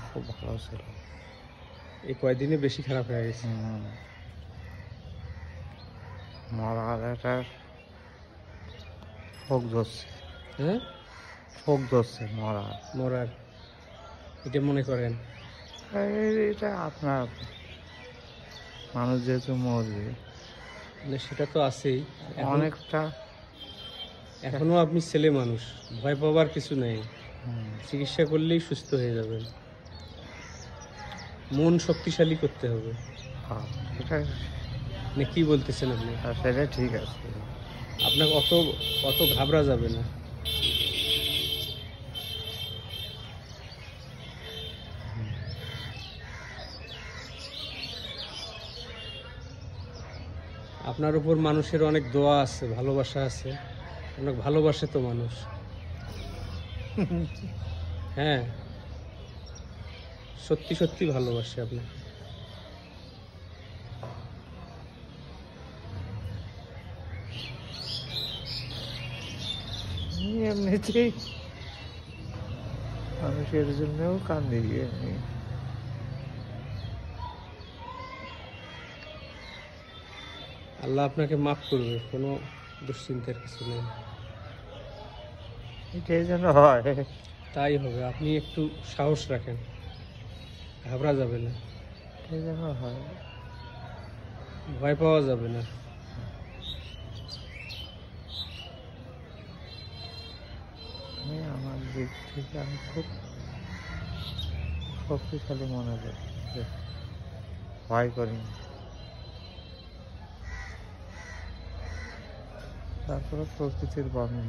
খুব ভালো ছিল। এই কয়দিনে বেশি খারাপ হয়ে গেছে। মরার একটা শোক ধরছে, হ্যাঁ, শোক ধরছে মরার এটা মনে করেন। এটা আপনার মানুষ যেহেতু মরবে, মানে সেটা তো আছেই। অনেকটা এখনো আপনি ছেলে মানুষ, ভয় পাবার কিছু নেই। চিকিৎসা করলেই সুস্থ হয়ে যাবেন। মন শক্তিশালী করতে হবে। সেটা মানে কি বলতেছেন আপনি? সেটা ঠিক আছে। আপনাকে অত ঘাবড়া যাবে না। আপনার উপর মানুষের অনেক দোয়া আছে, ভালোবাসা আছে। অনেক ভালোবাসে তো মানুষ। হ্যাঁ, সত্যি সত্যি ভালোবাসে আপনাকে। এমনিতেই মানুষের জন্যও কান্দি আমি। আল্লাহ আপনাকে মাফ করবে, কোনো দুশ্চিন্তার কিছু নেই। এটাই যেন হয়। তাই হবে। আপনি একটু সাহস রাখেন, ঘাবড়া যাবে না, এটাই যেন হয়। ভয় পাওয়া যাবে না। আমি আমার দিক থেকে আমি খুব শক্তিশালী মনে করি, ভয় করি না। তারপরে প্রকৃতির বন্ধন।